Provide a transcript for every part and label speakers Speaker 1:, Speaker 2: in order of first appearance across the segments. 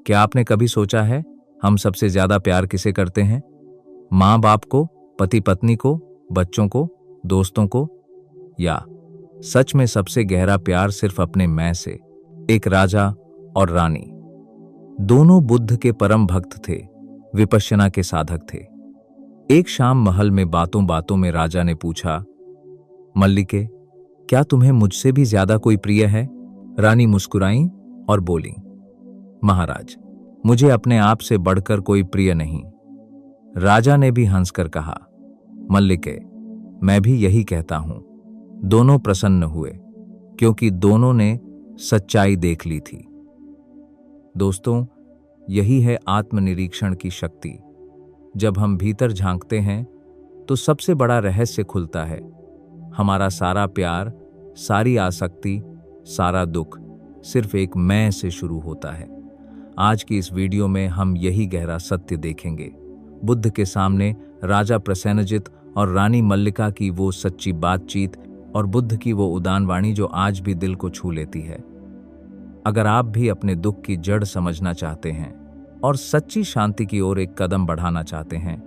Speaker 1: क्या आपने कभी सोचा है हम सबसे ज्यादा प्यार किसे करते हैं? माँ बाप को, पति पत्नी को, बच्चों को, दोस्तों को, या सच में सबसे गहरा प्यार सिर्फ अपने मैं से? एक राजा और रानी, दोनों बुद्ध के परम भक्त थे, विपश्यना के साधक थे। एक शाम महल में बातों बातों में राजा ने पूछा, मल्लिके, क्या तुम्हें मुझसे भी ज्यादा कोई प्रिय है? रानी मुस्कुराई और बोली, महाराज, मुझे अपने आप से बढ़कर कोई प्रिय नहीं। राजा ने भी हंसकर कहा, मल्लिके, मैं भी यही कहता हूं। दोनों प्रसन्न हुए क्योंकि दोनों ने सच्चाई देख ली थी। दोस्तों, यही है आत्मनिरीक्षण की शक्ति। जब हम भीतर झांकते हैं तो सबसे बड़ा रहस्य खुलता है। हमारा सारा प्यार, सारी आसक्ति, सारा दुख सिर्फ एक मैं से शुरू होता है। आज की इस वीडियो में हम यही गहरा सत्य देखेंगे। बुद्ध के सामने राजा प्रसेनजित और रानी मल्लिका की वो सच्ची बातचीत और बुद्ध की वो उदान वाणी जो आज भी दिल को छू लेती है। अगर आप भी अपने दुख की जड़ समझना चाहते हैं और सच्ची शांति की ओर एक कदम बढ़ाना चाहते हैं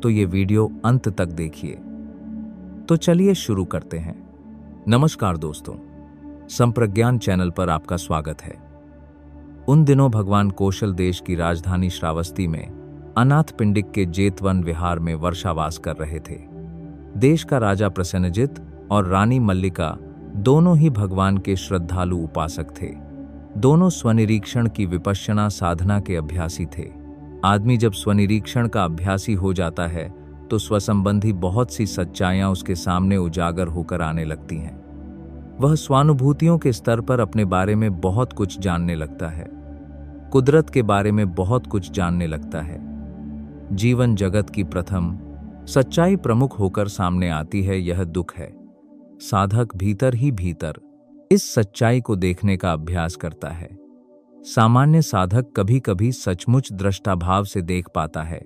Speaker 1: तो ये वीडियो अंत तक देखिए। तो चलिए शुरू करते हैं। नमस्कार दोस्तों, संप्रज्ञान चैनल पर आपका स्वागत है। उन दिनों भगवान कौशल देश की राजधानी श्रावस्ती में अनाथ पिंडिक के जेतवन विहार में वर्षावास कर रहे थे। देश का राजा प्रसेनजित और रानी मल्लिका दोनों ही भगवान के श्रद्धालु उपासक थे। दोनों स्वनिरीक्षण की विपश्यना साधना के अभ्यासी थे। आदमी जब स्वनिरीक्षण का अभ्यासी हो जाता है तो स्वसंबंधी बहुत सी सच्चाइयां उसके सामने उजागर होकर आने लगती हैं। वह स्वानुभूतियों के स्तर पर अपने बारे में बहुत कुछ जानने लगता है, कुदरत के बारे में बहुत कुछ जानने लगता है। जीवन जगत की प्रथम सच्चाई प्रमुख होकर सामने आती है, यह दुख है। साधक भीतर ही भीतर इस सच्चाई को देखने का अभ्यास करता है। सामान्य साधक कभी कभी सचमुच दृष्टा भाव से देख पाता है,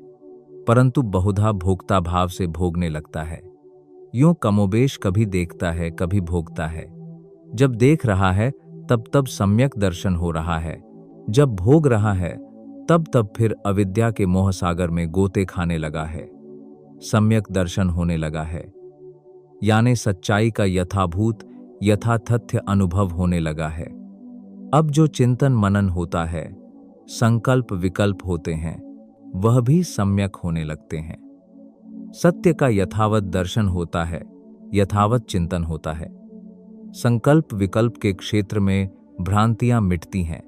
Speaker 1: परंतु बहुधा भोक्ता भाव से भोगने लगता है। यूं कमोबेश कभी देखता है, कभी भोगता है। जब देख रहा है तब तब सम्यक दर्शन हो रहा है, जब भोग रहा है तब फिर अविद्या के मोह सागर में गोते खाने लगा है। सम्यक दर्शन होने लगा है, यानी सच्चाई का यथाभूत यथातथ्य अनुभव होने लगा है। अब जो चिंतन मनन होता है, संकल्प विकल्प होते हैं, वह भी सम्यक होने लगते हैं। सत्य का यथावत दर्शन होता है, यथावत चिंतन होता है। संकल्प विकल्प के क्षेत्र में भ्रांतियां मिटती हैं।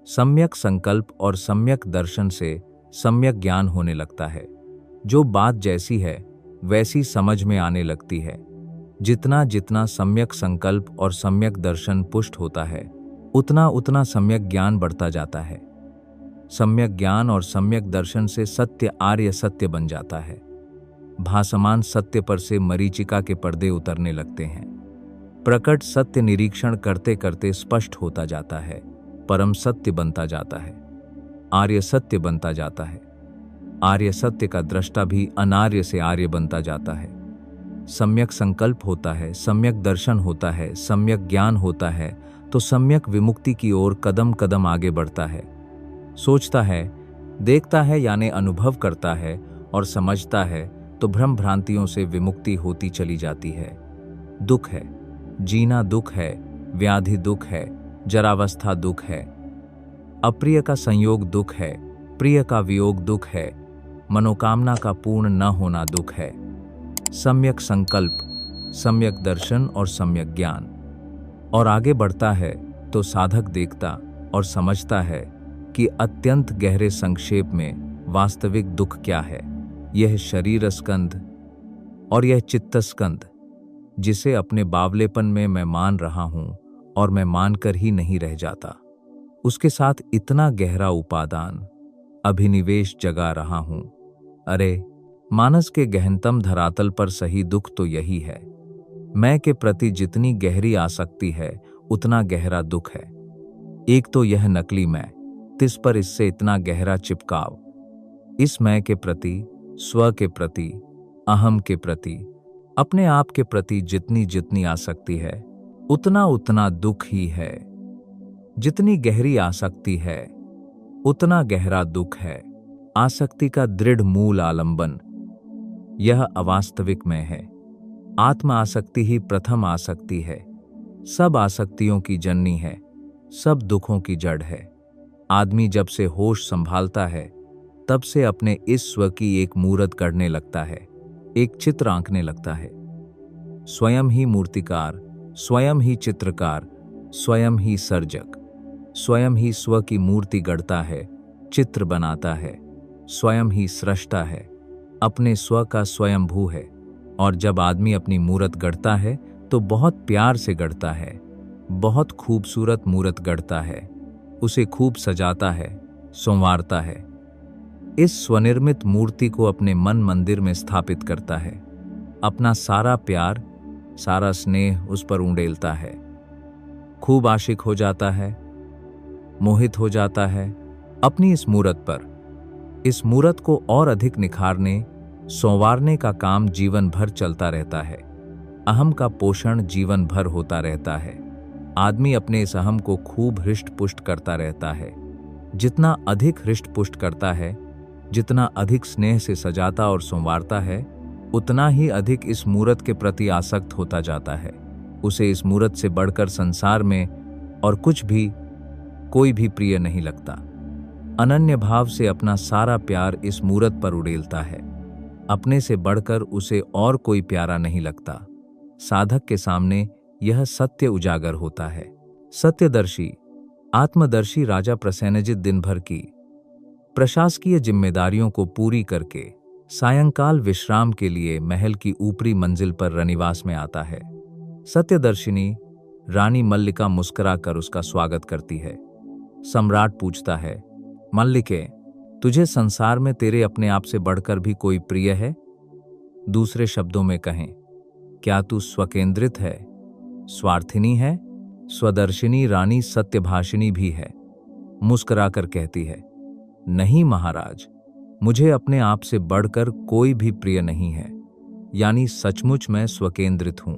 Speaker 1: सम्यक संकल्प और सम्यक दर्शन से सम्यक ज्ञान होने लगता है। जो बात जैसी है वैसी समझ में आने लगती है। जितना जितना सम्यक संकल्प और सम्यक दर्शन पुष्ट होता है, उतना उतना सम्यक ज्ञान बढ़ता जाता है। सम्यक ज्ञान और सम्यक दर्शन से सत्य आर्य सत्य बन जाता है। भासमान सत्य पर से मरीचिका के पर्दे उतरने लगते हैं। प्रकट सत्य निरीक्षण करते करते स्पष्ट होता जाता है, परम सत्य बनता जाता है, आर्य सत्य बनता जाता है। आर्य सत्य का दृष्टा भी अनार्य से आर्य बनता जाता है। सम्यक संकल्प होता है, सम्यक दर्शन होता है, सम्यक ज्ञान होता है तो सम्यक विमुक्ति की ओर कदम कदम आगे बढ़ता है। सोचता है, देखता है यानी अनुभव करता है और समझता है तो भ्रम भ्रांतियों से विमुक्ति होती चली जाती है। दुख है, जीना दुख है, व्याधि दुख है, जरावस्था दुख है, अप्रिय का संयोग दुख है, प्रिय का वियोग दुख है, मनोकामना का पूर्ण न होना दुख है। सम्यक संकल्प, सम्यक दर्शन और सम्यक ज्ञान और आगे बढ़ता है तो साधक देखता और समझता है कि अत्यंत गहरे संक्षेप में वास्तविक दुख क्या है। यह शरीर स्कंध और यह चित्त स्कंध, जिसे अपने बावलेपन में मैं मान रहा हूं और मैं मानकर ही नहीं रह जाता, उसके साथ इतना गहरा उपादान अभिनिवेश जगा रहा हूं। अरे, मानस के गहनतम धरातल पर सही दुख तो यही है। मैं के प्रति जितनी गहरी आसक्ति है उतना गहरा दुख है। एक तो यह नकली मैं, तिस पर इससे इतना गहरा चिपकाव। इस मैं के प्रति, स्व के प्रति, अहम के प्रति, अपने आप के प्रति जितनी जितनी आसक्ति है उतना उतना दुख ही है। जितनी गहरी आसक्ति है उतना गहरा दुख है। आसक्ति का दृढ़ मूल आलंबन यह अवास्तविक में है। आत्म आसक्ति ही प्रथम आसक्ति है, सब आसक्तियों की जननी है, सब दुखों की जड़ है। आदमी जब से होश संभालता है तब से अपने इस स्व की एक मूरत गढ़ने लगता है, एक चित्र आंकने लगता है। स्वयं ही मूर्तिकार, स्वयं ही चित्रकार, स्वयं ही सर्जक, स्वयं ही स्व की मूर्ति गढ़ता है, चित्र बनाता है, स्वयं ही सृष्टा है, अपने स्व का स्वयंभू है। और जब आदमी अपनी मूरत गढ़ता है तो बहुत प्यार से गढ़ता है, बहुत खूबसूरत मूरत गढ़ता है, उसे खूब सजाता है, संवारता है। इस स्वनिर्मित मूर्ति को अपने मन मंदिर में स्थापित करता है, अपना सारा प्यार, सारा स्नेह उस पर उंडेलता है, खूब आशिक हो जाता है, मोहित हो जाता है अपनी इस मूरत पर। इस मूरत को और अधिक निखारने, संवारने का काम जीवन भर चलता रहता है। अहम का पोषण जीवन भर होता रहता है। आदमी अपने इस अहम को खूब हृष्ट पुष्ट करता रहता है। जितना अधिक हृष्ट पुष्ट करता है, जितना अधिक स्नेह से सजाता और संवारता है, उतना ही अधिक इस मूरत के प्रति आसक्त होता जाता है। उसे इस मूरत से बढ़कर संसार में और कुछ भी, कोई भी प्रिय नहीं लगता। अनन्य भाव से अपना सारा प्यार इस मूरत पर उड़ेलता है। अपने से बढ़कर उसे और कोई प्यारा नहीं लगता। साधक के सामने यह सत्य उजागर होता है। सत्यदर्शी, आत्मदर्शी राजा प्रसेनजित दिन भर की प्रशासकीय जिम्मेदारियों को पूरी करके सायंकाल विश्राम के लिए महल की ऊपरी मंजिल पर रनिवास में आता है। सत्यदर्शिनी रानी मल्लिका मुस्कुराकर उसका स्वागत करती है। सम्राट पूछता है, मल्लिके, तुझे संसार में तेरे अपने आप से बढ़कर भी कोई प्रिय है? दूसरे शब्दों में कहें, क्या तू स्वकेंद्रित है, स्वार्थिनी है? स्वदर्शिनी रानी सत्यभाषिणी भी है। मुस्कुराकर कहती है, नहीं महाराज, मुझे अपने आप से बढ़कर कोई भी प्रिय नहीं है, यानी सचमुच मैं स्वकेंद्रित हूं।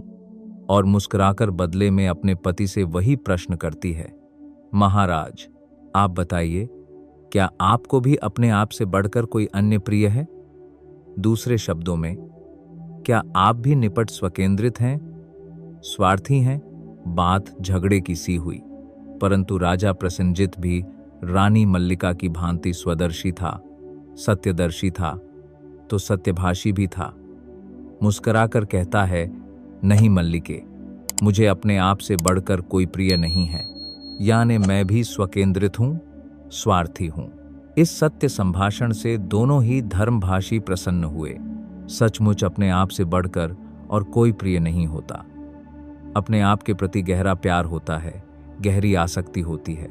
Speaker 1: और मुस्कुराकर बदले में अपने पति से वही प्रश्न करती है, महाराज आप बताइए, क्या आपको भी अपने आप से बढ़कर कोई अन्य प्रिय है? दूसरे शब्दों में, क्या आप भी निपट स्वकेंद्रित हैं, स्वार्थी हैं? बात झगड़े की सी हुई, परंतु राजा प्रसेनजित भी रानी मल्लिका की भांति स्वदर्शी था, सत्यदर्शी था, तो सत्यभाषी भी था। मुस्कुराकर कहता है, नहीं मल्लिके, मुझे अपने आप से बढ़कर कोई प्रिय नहीं है, यानी मैं भी स्वकेंद्रित हूं, स्वार्थी हूं। इस सत्य संभाषण से दोनों ही धर्मभाषी प्रसन्न हुए। सचमुच अपने आप से बढ़कर और कोई प्रिय नहीं होता। अपने आप के प्रति गहरा प्यार होता है, गहरी आसक्ति होती है।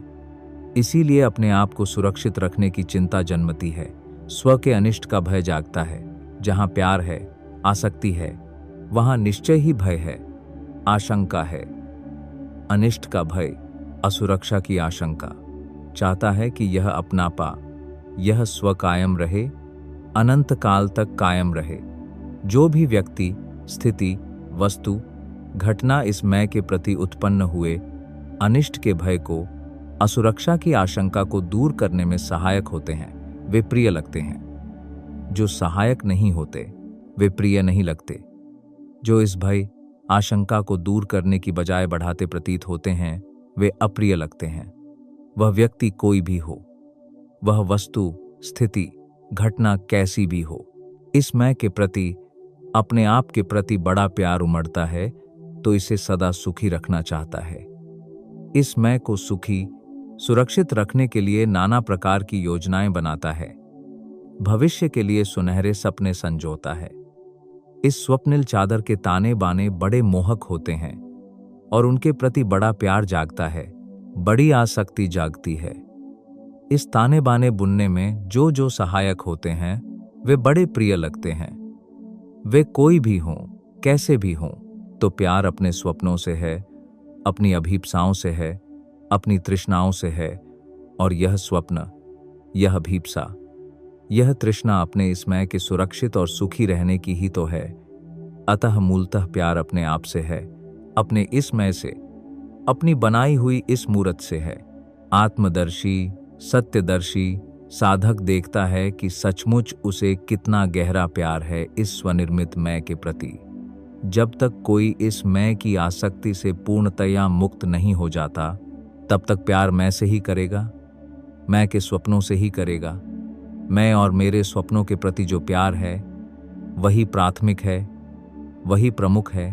Speaker 1: इसीलिए अपने आप को सुरक्षित रखने की चिंता जन्मती है। स्व के अनिष्ट का भय जागता है। जहां प्यार है, आसक्ति है, वहां निश्चय ही भय है, आशंका है। अनिष्ट का भय, असुरक्षा की आशंका, चाहता है कि यह अपनापा, यह स्व कायम रहे, अनंत काल तक कायम रहे। जो भी व्यक्ति, स्थिति, वस्तु, घटना इस मैं के प्रति उत्पन्न हुए अनिष्ट के भय को, असुरक्षा की आशंका को दूर करने में सहायक होते हैं, वे प्रिय लगते हैं। जो सहायक नहीं होते, वे प्रिय नहीं लगते। जो इस भय, आशंका को दूर करने की बजाय बढ़ाते प्रतीत होते हैं, वे अप्रिय लगते हैं। वह व्यक्ति कोई भी हो, वह वस्तु, स्थिति, घटना कैसी भी हो, इस मैं के प्रति, अपने आप के प्रति बड़ा प्यार उमड़ता है तो इसे सदा सुखी रखना चाहता है। इस मैं को सुखी, सुरक्षित रखने के लिए नाना प्रकार की योजनाएं बनाता है। भविष्य के लिए सुनहरे सपने संजोता है। इस स्वप्निल चादर के ताने बाने बड़े मोहक होते हैं और उनके प्रति बड़ा प्यार जागता है, बड़ी आसक्ति जागती है। इस ताने बाने बुनने में जो जो सहायक होते हैं, वे बड़े प्रिय लगते हैं। वे कोई भी हों, कैसे भी हों, तो प्यार अपने स्वप्नों से है, अपनी अभीप्साओं से है, अपनी तृष्णाओं से है। और यह स्वप्न, यह अभीप्सा, यह तृष्णा अपने इस मैं के सुरक्षित और सुखी रहने की ही तो है। अतः मूलतः प्यार अपने आप से है, अपने इस मैं से, अपनी बनाई हुई इस मूरत से है। आत्मदर्शी, सत्यदर्शी साधक देखता है कि सचमुच उसे कितना गहरा प्यार है इस स्वनिर्मित मैं के प्रति। जब तक कोई इस मैं की आसक्ति से पूर्णतया मुक्त नहीं हो जाता, तब तक प्यार मैं से ही करेगा, मैं के स्वप्नों से ही करेगा। मैं और मेरे स्वप्नों के प्रति जो प्यार है वही प्राथमिक है, वही प्रमुख है,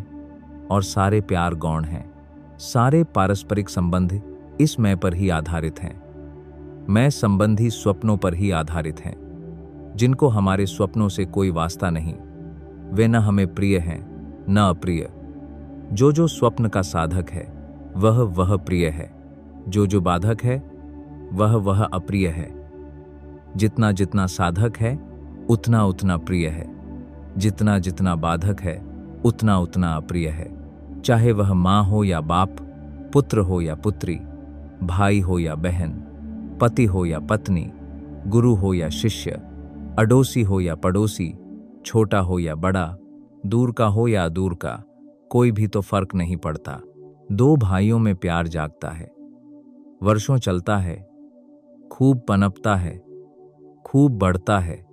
Speaker 1: और सारे प्यार गौण हैं। सारे पारस्परिक संबंध इस मैं पर ही आधारित हैं। मैं संबंधी स्वप्नों पर ही आधारित हैं, जिनको हमारे स्वप्नों से कोई वास्ता नहीं। वे न हमें प्रिय हैं न अप्रिय। जो स्वप्न का साधक है वह प्रिय है, जो बाधक है वह अप्रिय है। जितना जितना साधक है उतना उतना प्रिय है, जितना जितना बाधक है उतना उतना अप्रिय है। चाहे वह माँ हो या बाप, पुत्र हो या पुत्री, भाई हो या बहन, पति हो या पत्नी, गुरु हो या शिष्य, अड़ोसी हो या पड़ोसी, छोटा हो या बड़ा, दूर का हो या दूर का, कोई भी तो फर्क नहीं पड़ता। दो भाइयों में प्यार जागता है, वर्षों चलता है, खूब पनपता है, खूब बढ़ता है।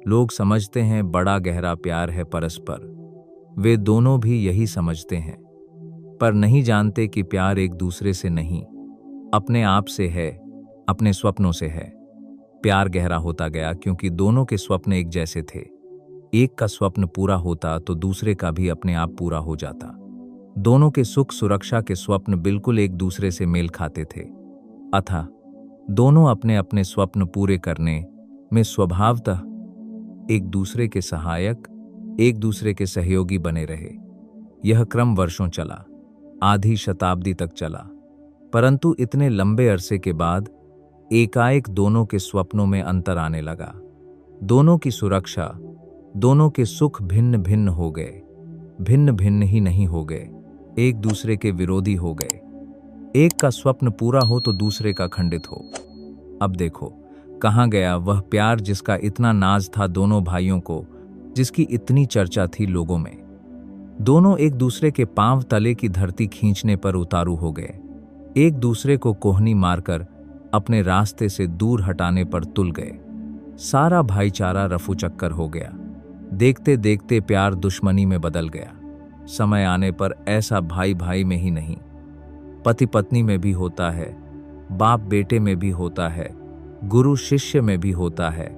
Speaker 1: लोग समझते हैं बड़ा गहरा प्यार है परस्पर। वे दोनों भी यही समझते हैं, पर नहीं जानते कि प्यार एक दूसरे से नहीं, अपने आप से है, अपने स्वप्नों से है। प्यार गहरा होता गया क्योंकि दोनों के स्वप्न एक जैसे थे। एक का स्वप्न पूरा होता तो दूसरे का भी अपने आप पूरा हो जाता। दोनों के सुख सुरक्षा के स्वप्न बिल्कुल एक दूसरे से मेल खाते थे। अतः दोनों अपने अपने स्वप्न पूरे करने में स्वभावतः एक दूसरे के सहायक, एक दूसरे के सहयोगी बने रहे। यह क्रम वर्षों चला, आधी शताब्दी तक चला, परंतु इतने लंबे अरसे के बाद एकाएक दोनों के स्वप्नों में अंतर आने लगा। दोनों की सुरक्षा, दोनों के सुख भिन्न भिन्न हो गए। भिन्न भिन्न ही नहीं हो गए, एक दूसरे के विरोधी हो गए। एक का स्वप्न पूरा हो तो दूसरे का खंडित हो। अब देखो कहाँ गया वह प्यार जिसका इतना नाज था दोनों भाइयों को, जिसकी इतनी चर्चा थी लोगों में। दोनों एक दूसरे के पांव तले की धरती खींचने पर उतारू हो गए, एक दूसरे को कोहनी मारकर अपने रास्ते से दूर हटाने पर तुल गए। सारा भाईचारा रफू चक्कर हो गया। देखते देखते प्यार दुश्मनी में बदल गया। समय आने पर ऐसा भाई भाई में ही नहीं, पति पत्नी में भी होता है, बाप बेटे में भी होता है, गुरु शिष्य में भी होता है,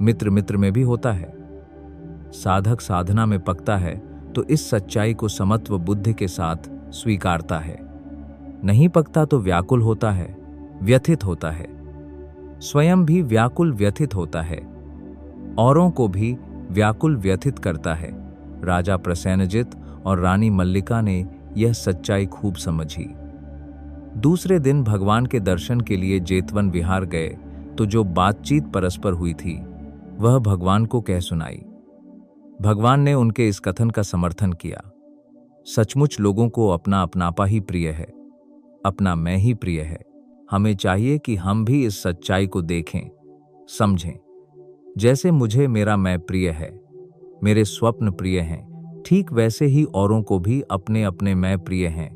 Speaker 1: मित्र मित्र में भी होता है। साधक साधना में पकता है तो इस सच्चाई को समत्व बुद्धि के साथ स्वीकारता है। नहीं पकता तो व्याकुल होता है, व्यथित होता है, स्वयं भी व्याकुल व्यथित होता है, औरों को भी व्याकुल व्यथित करता है। राजा प्रसेनजित और रानी मल्लिका ने यह सच्चाई खूब समझी। दूसरे दिन भगवान के दर्शन के लिए जेतवन विहार गए तो जो बातचीत परस्पर हुई थी वह भगवान को कह सुनाई। भगवान ने उनके इस कथन का समर्थन किया। सचमुच लोगों को अपना अपनापा ही प्रिय है, अपना मैं ही प्रिय है। हमें चाहिए कि हम भी इस सच्चाई को देखें, समझें। जैसे मुझे मेरा मैं प्रिय है, मेरे स्वप्न प्रिय हैं, ठीक वैसे ही औरों को भी अपने अपने मैं प्रिय हैं,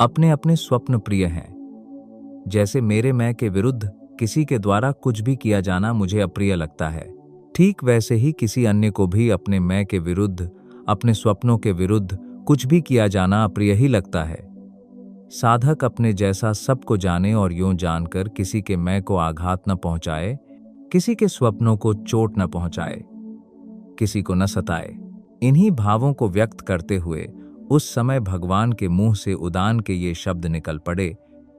Speaker 1: अपने अपने स्वप्न प्रिय हैं। जैसे मेरे मैं के विरुद्ध किसी के द्वारा कुछ भी किया जाना मुझे अप्रिय लगता है, ठीक वैसे ही किसी अन्य को भी अपने मैं के विरुद्ध, अपने स्वप्नों के विरुद्ध कुछ भी किया जाना अप्रिय ही लगता है। साधक अपने जैसा सबको जाने और यूं जानकर किसी के मैं को आघात न पहुंचाए, किसी के स्वप्नों को चोट न पहुंचाए, किसी को न सताए। इन्हीं भावों को व्यक्त करते हुए उस समय भगवान के मुंह से उदान के ये शब्द निकल पड़े,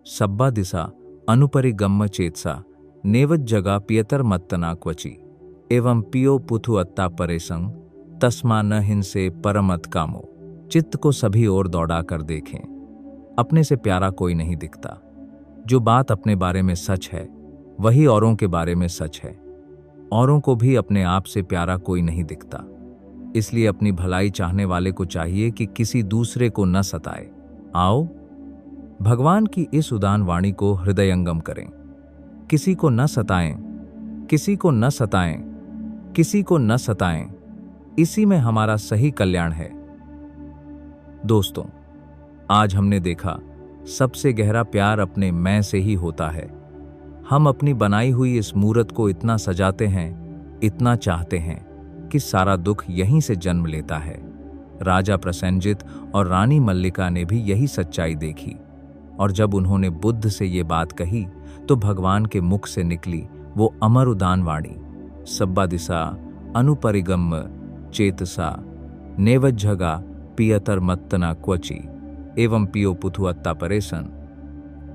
Speaker 1: सब्बा दिशा अनुपरिगम्य चेतसा नेवत जगा पियतर मत्तना क्वचि एवं पियो पुथु अत्ता परेसंग तस्मा न हिंसे परमत कामो। चित्त को सभी ओर दौड़ा कर देखें, अपने से प्यारा कोई नहीं दिखता। जो बात अपने बारे में सच है वही औरों के बारे में सच है। औरों को भी अपने आप से प्यारा कोई नहीं दिखता। इसलिए अपनी भलाई चाहने वाले को चाहिए कि किसी दूसरे को न सताए। आओ भगवान की इस उदान वाणी को हृदयंगम करें। किसी को न सताएं, किसी को न सताएं, किसी को न सताएं, इसी में हमारा सही कल्याण है। दोस्तों, आज हमने देखा सबसे गहरा प्यार अपने मैं से ही होता है। हम अपनी बनाई हुई इस मूरत को इतना सजाते हैं, इतना चाहते हैं कि सारा दुख यहीं से जन्म लेता है। राजा प्रसेनजित और रानी मल्लिका ने भी यही सच्चाई देखी, और जब उन्होंने बुद्ध से ये बात कही तो भगवान के मुख से निकली वो अमर उदान वाणी, सब्बा दिशा अनुपरिगम्य चेतसा नेवज्झगा पियतर मत्तना क्वचि एवं पियो पुथु अत्ता परेशन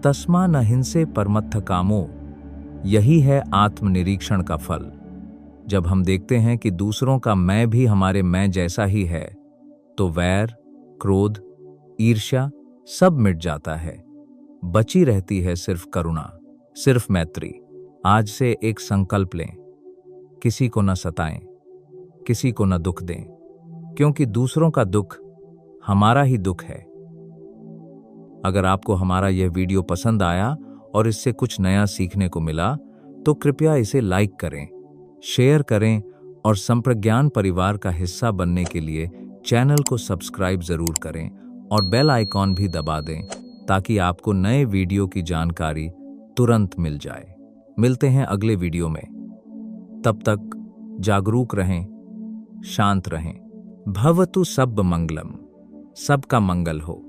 Speaker 1: तस्मा न हिंसे परमत्थ कामो। यही है आत्मनिरीक्षण का फल। जब हम देखते हैं कि दूसरों का मैं भी हमारे मैं जैसा ही है, तो वैर, क्रोध, ईर्ष्या सब मिट जाता है। बची रहती है सिर्फ करुणा, सिर्फ मैत्री। आज से एक संकल्प लें, किसी को न सताएं, किसी को न दुख दें, क्योंकि दूसरों का दुख हमारा ही दुख है। अगर आपको हमारा यह वीडियो पसंद आया और इससे कुछ नया सीखने को मिला तो कृपया इसे लाइक करें, शेयर करें और संप्रज्ञान परिवार का हिस्सा बनने के लिए चैनल को सब्सक्राइब जरूर करें और बेल आइकॉन भी दबा दें ताकि आपको नए वीडियो की जानकारी तुरंत मिल जाए। मिलते हैं अगले वीडियो में। तब तक जागरूक रहें, शांत रहें। भवतु सब्ब मंगलम, सबका मंगल हो।